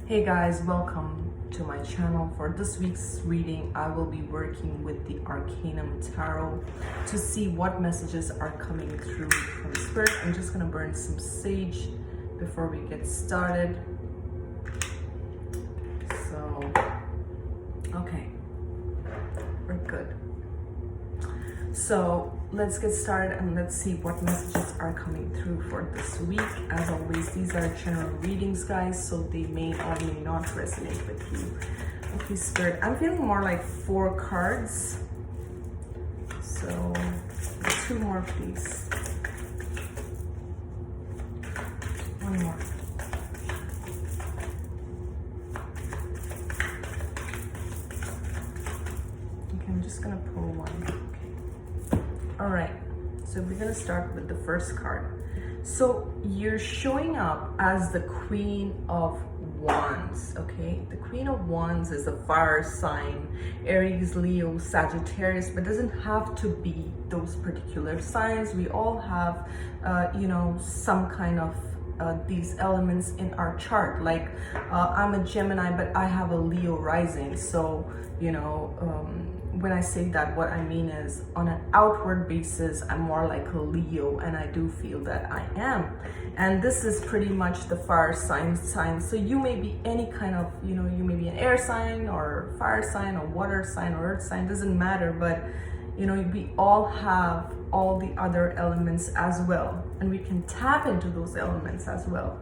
Hey guys, welcome to my channel. For this week's reading, I will be working with the Arcanum Tarot to see what messages are coming through from Spirit. I'm just gonna burn some sage before we get started. So, okay, we're good. So let's get started and let's see what messages are coming through for this week. As always, these are general readings, guys, so they may or may not resonate with you. Okay, Spirit, I'm feeling more like 4 cards. So 2 more, please. 1 more. Okay, I'm just gonna pull 1. All right, so we're gonna start with the first card. So you're showing up as the Queen of Wands, okay? The Queen of Wands is a fire sign, Aries, Leo, Sagittarius, but doesn't have to be those particular signs. We all have, some kind of these elements in our chart. Like I'm a Gemini, but I have a Leo rising. So, when I say that, what I mean is on an outward basis, I'm more like a Leo, and I do feel that I am. And this is pretty much the fire sign. So you may be any kind of, you may be an air sign or fire sign or water sign or earth sign, doesn't matter. But, we all have all the other elements as well. And we can tap into those elements as well.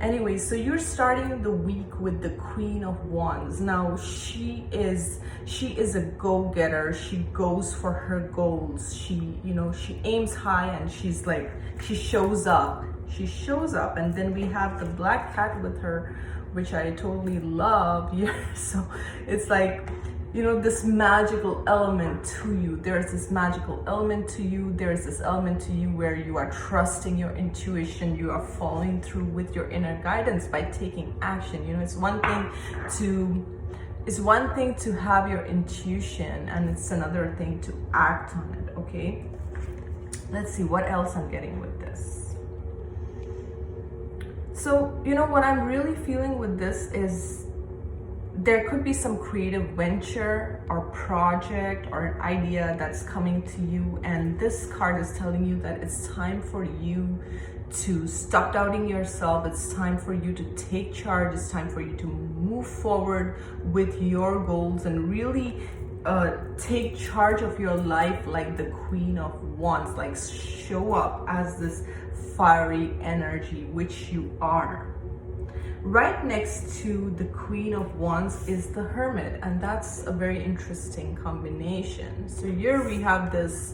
Anyway, so you're starting the week with the Queen of Wands. Now, she is a go-getter. She goes for her goals. She aims high, and she shows up. She shows up. And then we have the black cat with her, which I totally love. Yeah, so it's like, this magical element to you. There's this magical element to you. There's this element to you where you are trusting your intuition. You are following through with your inner guidance by taking action. It's one thing to have your intuition, and it's another thing to act on it, okay? Let's see what else I'm getting with this. So, what I'm really feeling with this is there could be some creative venture or project or an idea that's coming to you, and this card is telling you that it's time for you to stop doubting yourself. It's time for you to take charge. It's time for you to move forward with your goals and really take charge of your life like the Queen of Wands. Like, show up as this fiery energy, which you are. Right next to the Queen of Wands is the Hermit, and that's a very interesting combination. So here we have this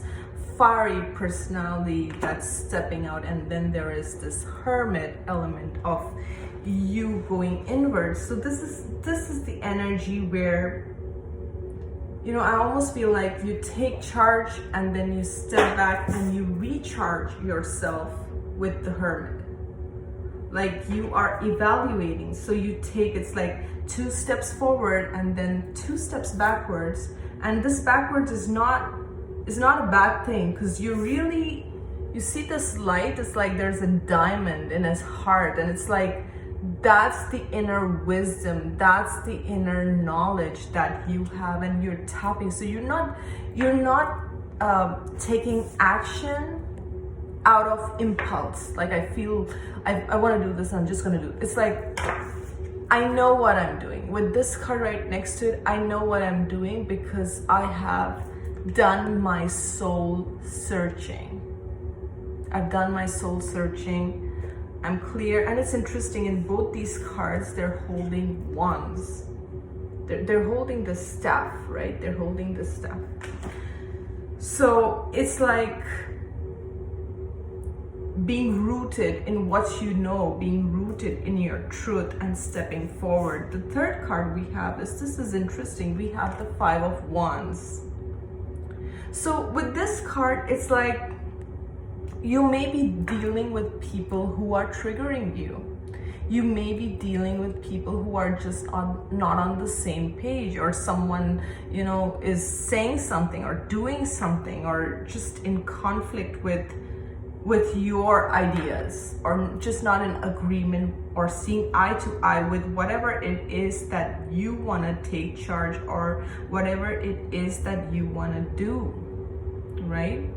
fiery personality that's stepping out, and then there is this Hermit element of you going inward. So this is the energy where, I almost feel like you take charge and then you step back and you recharge yourself with the Hermit. Like, you are evaluating. So it's like 2 steps forward and then 2 steps backwards. And this backwards is not a bad thing, because you see this light. It's like there's a diamond in his heart, and it's like that's the inner wisdom, that's the inner knowledge that you have, and you're tapping. So you're not taking action out of impulse. Like, I feel I want to do this, I'm just gonna do it. It's like, I know what I'm doing. With this card right next to it, I know what I'm doing because I have done my soul searching. I've done my soul searching. I'm clear. And it's interesting, in both these cards, they're holding wands. They're holding the staff, right? They're holding the staff. So it's like being rooted in what you know, being rooted in your truth and stepping forward. The third card we have this is interesting. We have the 5 of Wands. So with this card, it's like you may be dealing with people who are triggering you. You may be dealing with people who are just not on the same page, or someone, is saying something or doing something, or just in conflict with with your ideas, or just not in agreement or seeing eye to eye with whatever it is that you want to take charge, or whatever it is that you want to do, right?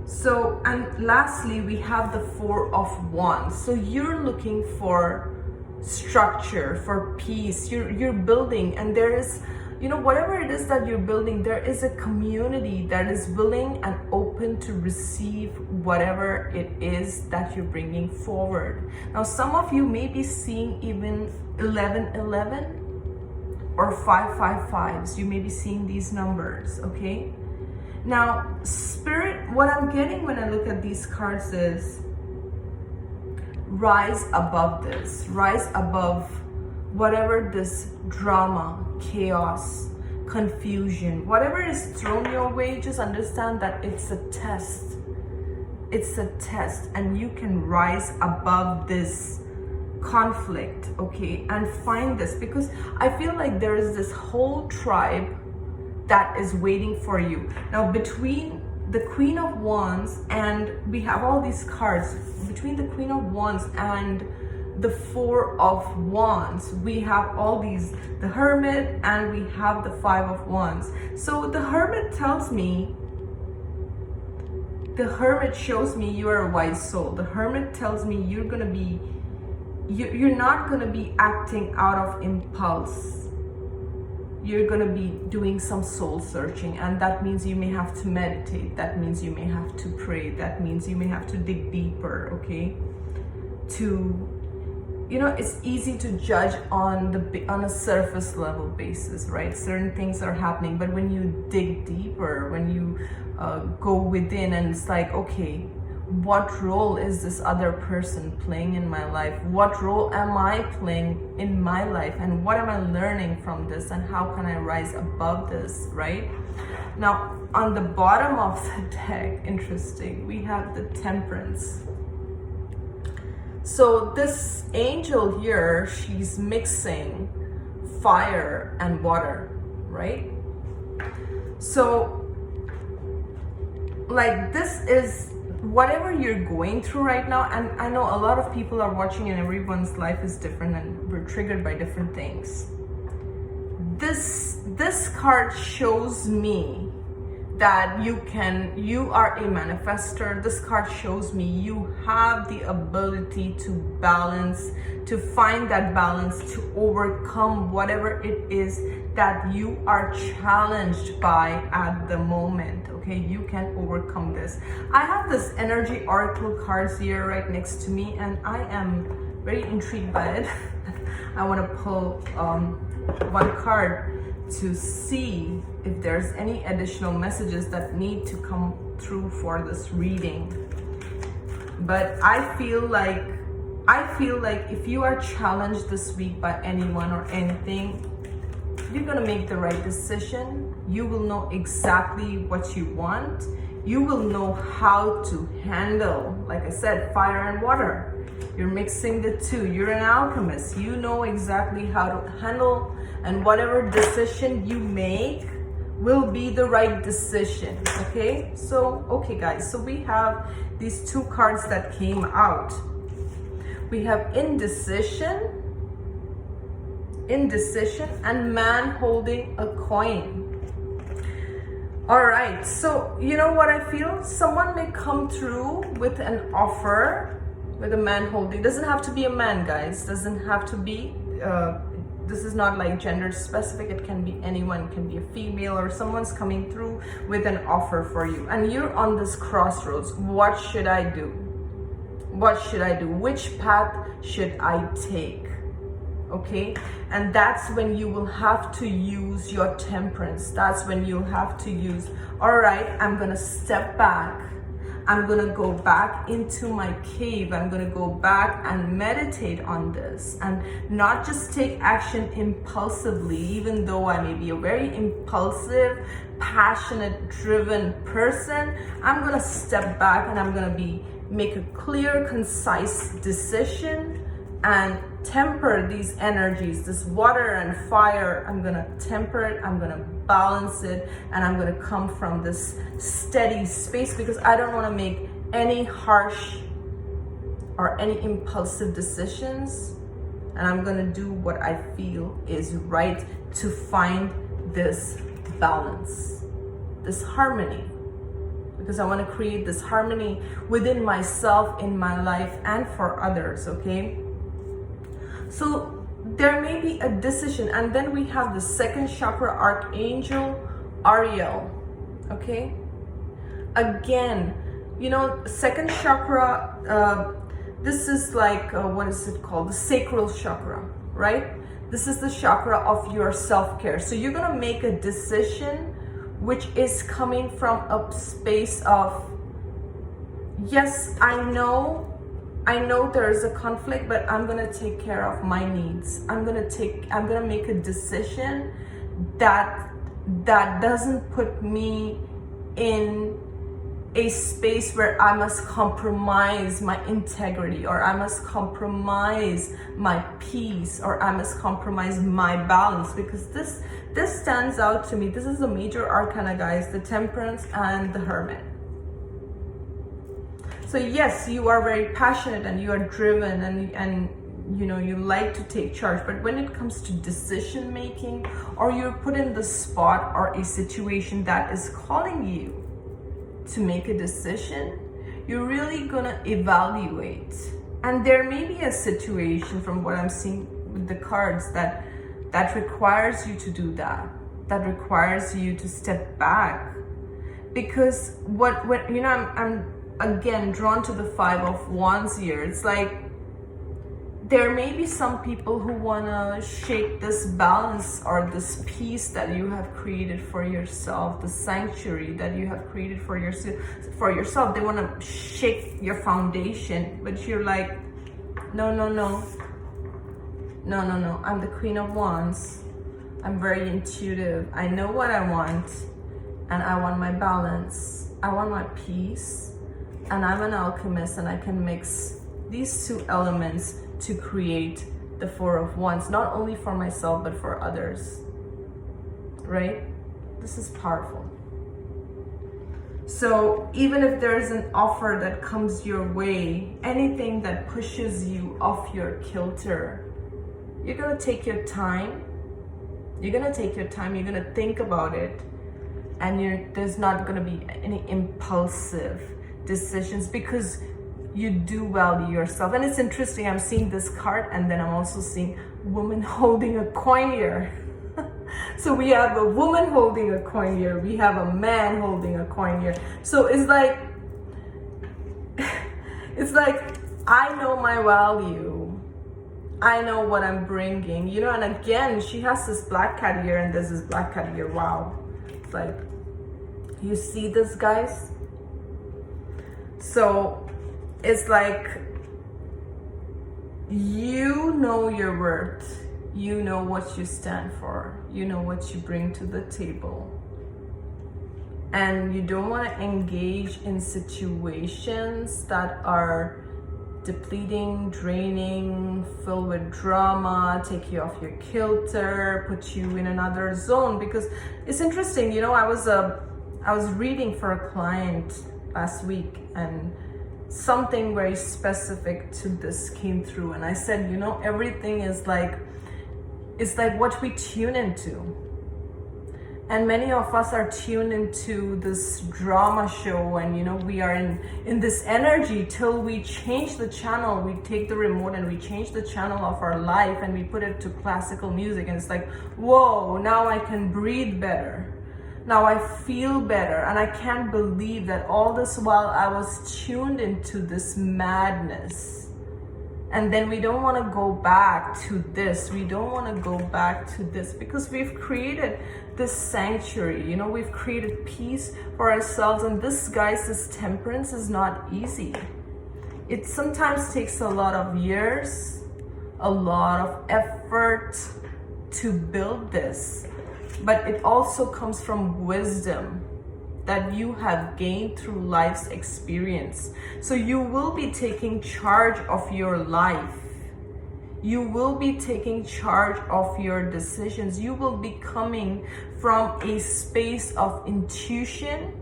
So, and lastly, we have the Four of Wands. So you're looking for structure, for peace. You're building, and there is, you know, whatever it is that you're building, there is a community that is willing and open to receive whatever it is that you're bringing forward. Now, some of you may be seeing even 1111 or 555s. You may be seeing these numbers, okay? Now, Spirit, what I'm getting when I look at these cards is rise above this. Rise above whatever this drama, chaos, confusion, whatever is thrown your way. Just understand that it's a test. It's a test, and you can rise above this conflict, okay? And find this, because I feel like there is this whole tribe that is waiting for you. Now, between the Queen of Wands, and we have all these cards, between the Queen of Wands and the Four of Wands, we have all these, the Hermit, and we have the Five of Wands. So the Hermit tells me, the Hermit shows me you are a wise soul. The Hermit tells me you're gonna be, you're not gonna be acting out of impulse. You're going to be doing some soul searching, and that means you may have to meditate. That means you may have to pray. That means you may have to dig deeper, okay? To, you know, it's easy to judge on a surface level basis, right? Certain things are happening, but when you dig deeper, when you go within, and it's like, okay, what role is this other person playing in my life? What role am I playing in my life? And what am I learning from this? And how can I rise above this, right? Now, on the bottom of the deck, interesting, we have the Temperance. So this angel here, she's mixing fire and water, right? So, like, this is whatever you're going through right now, and I know a lot of people are watching and everyone's life is different and we're triggered by different things. This card shows me that you are a manifester. This card shows me you have the ability to balance, to find that balance, to overcome whatever it is that you are challenged by at the moment. Okay, you can overcome this. I have this energy oracle cards here right next to me, and I am very intrigued by it. I want to pull one card to see if there's any additional messages that need to come through for this reading. But I feel like if you are challenged this week by anyone or anything, you're gonna make the right decision. You will know exactly what you want. You will know how to handle, like I said, fire and water. You're mixing the two. You're an alchemist. You know exactly how to handle, and whatever decision you make will be the right decision, okay? So, okay guys, so we have these two cards that came out. We have indecision, and man holding a coin. All right, so you know what I feel? Someone may come through with an offer, with a man holding. Doesn't have to be a man, guys. Doesn't have to be, this is not like gender specific. It can be anyone. It can be a female, or someone's coming through with an offer for you. And you're on this crossroads. What should I do? What should I do? Which path should I take? Okay, and that's when you will have to use your temperance. That's when you'll have to use, all right, I'm gonna step back. I'm gonna go back into my cave. I'm gonna go back and meditate on this, and not just take action impulsively, even though I may be a very impulsive, passionate, driven person. I'm gonna step back, and I'm gonna make a clear, concise decision and temper these energies, this water and fire. I'm gonna temper it, I'm gonna balance it, and I'm gonna come from this steady space, because I don't want to make any harsh or any impulsive decisions, and I'm gonna do what I feel is right to find this balance, this harmony, because I want to create this harmony within myself, in my life, and for others, okay? So there may be a decision, and then we have the second chakra archangel, Ariel, okay? Again, you know, second chakra, this is like, what is it called? The sacral chakra, right? This is the chakra of your self-care. So you're gonna make a decision which is coming from a space of, yes, I know there is a conflict, but I'm gonna take care of my needs. I'm gonna make a decision that doesn't put me in a space where I must compromise my integrity, or I must compromise my peace, or I must compromise my balance, because this stands out to me. This is the major arcana, guys, the temperance and the hermit. So yes, you are very passionate and you are driven, and you know, you like to take charge, but when it comes to decision making, or you're put in the spot or a situation that is calling you to make a decision, you're really gonna evaluate. And there may be a situation, from what I'm seeing with the cards, that requires you to do that requires you to step back, because when you know, I'm again drawn to the 5 of Wands here. It's like there may be some people who want to shake this balance or this peace that you have created for yourself, the sanctuary that you have created for yourself. They want to shake your foundation, but you're like, no. I'm the Queen of Wands. I'm very intuitive. I know what I want, and I want my balance. I want my peace, and I'm an alchemist, and I can mix these two elements to create the 4 of Wands, not only for myself, but for others, right? This is powerful. So even if there is an offer that comes your way, anything that pushes you off your kilter, you're gonna take your time. You're gonna think about it, and there's not gonna be any impulsive decisions, because you do value yourself. And it's interesting, I'm seeing this card, and then I'm also seeing woman holding a coin here. So we have a woman holding a coin here, we have a man holding a coin here. So it's like I know my value, I know what I'm bringing, you know. And again, she has this black cat here, and there's this black cat here. Wow. It's like, you see this, guys? So it's like, you know your worth, you know what you stand for, you know what you bring to the table, and you don't want to engage in situations that are depleting, draining, filled with drama, take you off your kilter, put you in another zone. Because it's interesting, you know, I was reading for a client last week, and something very specific to this came through, and I said, you know, everything is like, it's like what we tune into. And many of us are tuned into this drama show, and you know, we are in this energy till we change the channel. We take the remote and we change the channel of our life, and we put it to classical music, and it's like, whoa, now I can breathe better. Now I feel better, and I can't believe that all this while I was tuned into this madness. And then we don't want to go back to this. We don't want to go back to this, because we've created this sanctuary, you know, we've created peace for ourselves. And this, guys, this temperance is not easy. It sometimes takes a lot of years, a lot of effort to build this. But it also comes from wisdom that you have gained through life's experience. So you will be taking charge of your life. You will be taking charge of your decisions. You will be coming from a space of intuition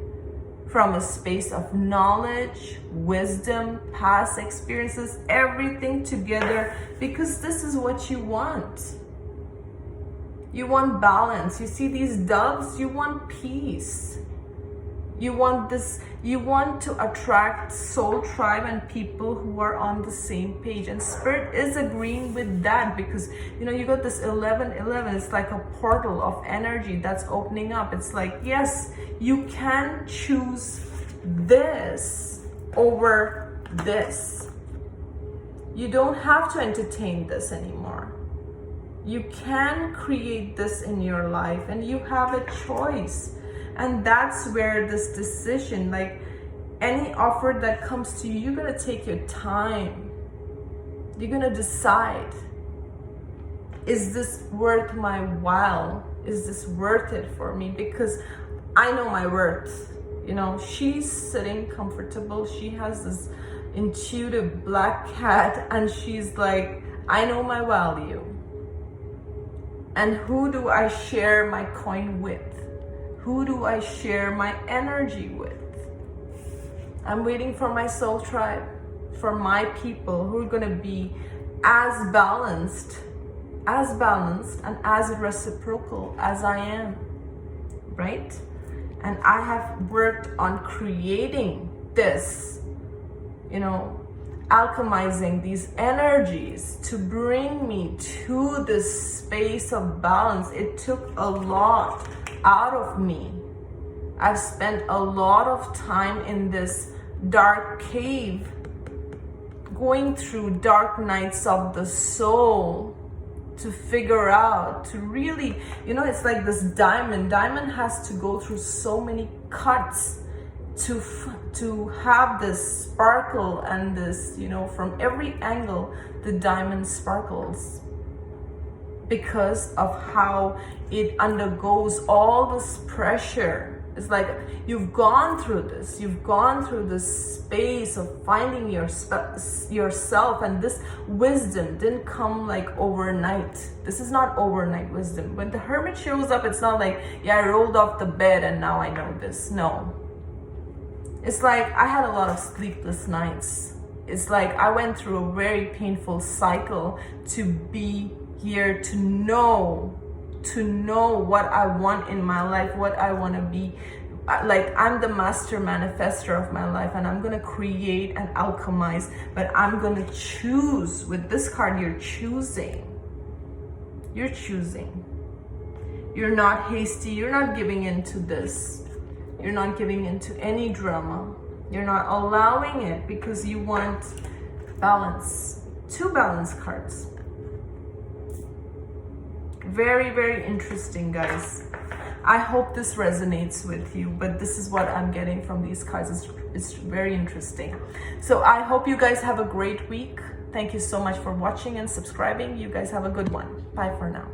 from a space of knowledge, wisdom, past experiences, everything together, because this is what you want. You want balance. You see these doves, you want peace. You want this, you want to attract soul tribe and people who are on the same page. And Spirit is agreeing with that, because you got this 1111. It's like a portal of energy that's opening up. It's like, yes, you can choose this over this. You don't have to entertain this anymore. You can create this in your life, and you have a choice. And that's where this decision, like any offer that comes to you, you're gonna take your time. You're gonna decide, is this worth my while? Is this worth it for me? Because I know my worth. She's sitting comfortable. She has this intuitive black cat, and she's like, I know my value. And who do I share my coin with? Who do I share my energy with? I'm waiting for my soul tribe, for my people who are gonna be as balanced and as reciprocal as I am, right? And I have worked on creating this, alchemizing these energies to bring me to this space of balance. It took a lot out of me. I've spent a lot of time in this dark cave, going through dark nights of the soul to figure out, to really, it's like this diamond. Diamond has to go through so many cuts to have this sparkle and this, from every angle, the diamond sparkles, because of how it undergoes all this pressure. It's like you've gone through this. You've gone through this space of finding yourself, and this wisdom didn't come like overnight. This is not overnight wisdom. When the hermit shows up, it's not like, yeah, I rolled off the bed and now I know this. No. It's like I had a lot of sleepless nights. It's like I went through a very painful cycle to be here, to know what I want in my life, what I want to be. Like, I'm the master manifester of my life, and I'm going to create and alchemize, but I'm going to choose. With this card, you're choosing. You're choosing. You're not hasty. You're not giving into this. You're not giving into any drama. You're not allowing it because you want balance. 2 balance cards. Very, very interesting, guys. I hope this resonates with you, but this is what I'm getting from these cards. It's very interesting. So I hope you guys have a great week. Thank you so much for watching and subscribing. You guys have a good one. Bye for now.